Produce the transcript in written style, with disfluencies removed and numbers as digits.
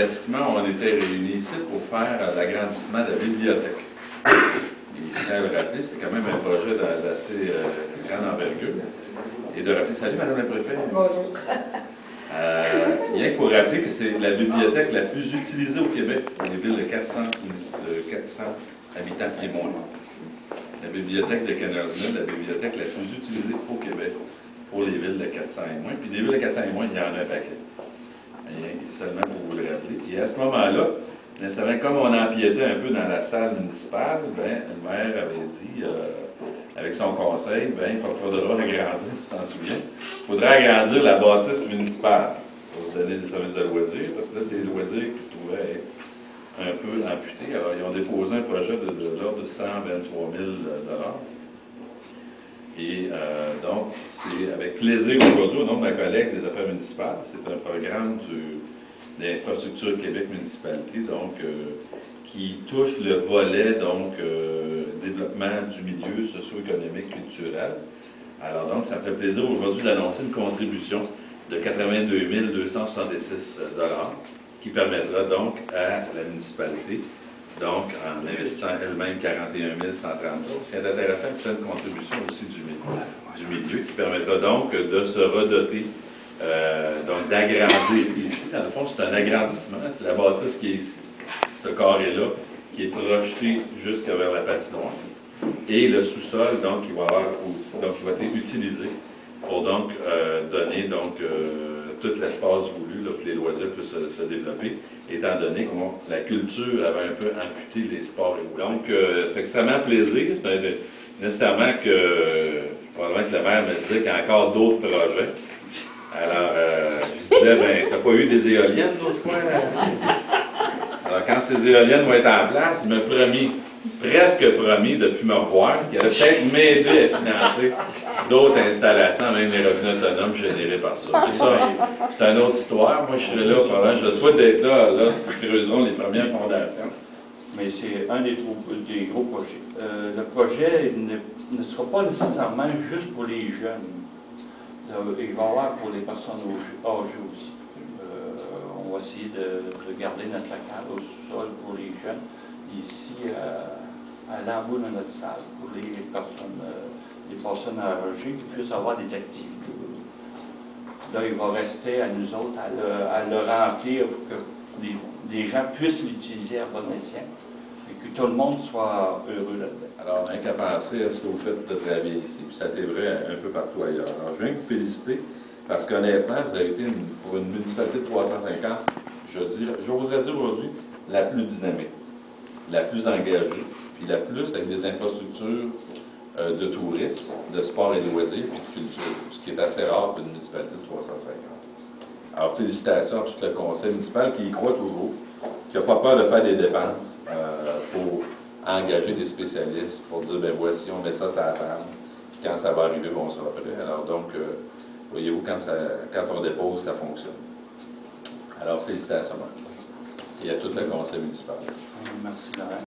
pratiquement, on était réunis ici pour faire l'agrandissement de la bibliothèque. Et je tiens à le rappeler, c'est quand même un projet d'assez grande envergure. Et de rappeler, salut Madame la Préfète. Bonjour. Rien que pour rappeler que c'est la bibliothèque la plus utilisée au Québec pour les villes de 400 habitants et moins. La bibliothèque de Kennersville, la bibliothèque la plus utilisée au Québec pour les villes de 400 et moins. Puis des villes de 400 et moins, il y en a un paquet. Rien que seulement pour vous le rappeler. Et à ce moment-là, nécessairement, comme on empiétait un peu dans la salle municipale, ben, le maire avait dit, avec son conseil, ben, il faudra agrandir, si tu t'en souviens, il faudra agrandir la bâtisse municipale pour donner des services de loisirs, parce que là, c'est les loisirs qui se trouvaient un peu amputés. Alors, ils ont déposé un projet de l'ordre de 123 000 $. Et donc, c'est avec plaisir aujourd'hui, au nom de ma collègue des affaires municipales, c'est un programme d'Infrastructure Québec Municipalité, donc, qui touche le volet, donc, développement du milieu socio-économique culturel. Alors, donc, ça me fait plaisir aujourd'hui d'annoncer une contribution de 82 266 $, qui permettra donc à la municipalité, donc en investissant elle-même 41 130 $. Ce qui est intéressant, c'est une contribution aussi du milieu, qui permettra donc de se redoter, donc d'agrandir ici. Dans le fond, c'est un agrandissement, c'est la bâtisse qui est ici, ce carré-là, qui est projeté jusqu'à vers la patinoire. Et le sous-sol, donc, il va avoir aussi, donc, il va être utilisé pour donc donner donc tout l'espace voulu, là, que les loisirs puissent se développer, étant donné que la culture avait un peu amputé les sports et loisirs. Donc, ça fait extrêmement plaisir. C'est nécessairement que, probablement que le maire me disait qu'il y a encore d'autres projets. Alors, je disais, ben, t'as pas eu des éoliennes d'autres fois? Alors, quand ces éoliennes vont être en place, il m'a presque promis de ne plus me revoir, qu'il allait peut-être m'aider à financer d'autres installations, même les revenus autonomes générés par ça. Mais ça, c'est une autre histoire. Moi, je serai là, je souhaite être là lorsqu'ils creuseront les premières fondations. Mais c'est un des gros projets. Le projet ne sera pas nécessairement juste pour les jeunes. Il va y avoir pour les personnes âgées aussi. On va essayer de garder notre local au sous-sol pour les jeunes. Ici, à l'embout de notre salle, pour les personnes âgées qui puissent avoir des activités. Là, il va rester à nous autres à le remplir pour que les gens puissent l'utiliser à bon escient et que tout le monde soit heureux là-dedans. Alors, on n'a qu'à penser à ce que vous faites de travailler ici, puis ça a été vrai un peu partout ailleurs. Alors, je viens de vous féliciter parce qu'honnêtement, vous avez été pour une municipalité de 350, j'oserais dire aujourd'hui, la plus dynamique, la plus engagée, puis la plus avec des infrastructures de tourisme, de sport et de loisirs, puis de culture, ce qui est assez rare pour une municipalité de 350. Alors, félicitations à tout le conseil municipal qui y croit toujours, qui n'a pas peur de faire des dépenses pour engager des spécialistes, pour dire, ben voici, on met ça sur la table, puis quand ça va arriver, on sera prêt. Alors donc, voyez-vous, quand on dépose, ça fonctionne. Alors, félicitations, et à tout le conseil municipal. Merci, Laurent.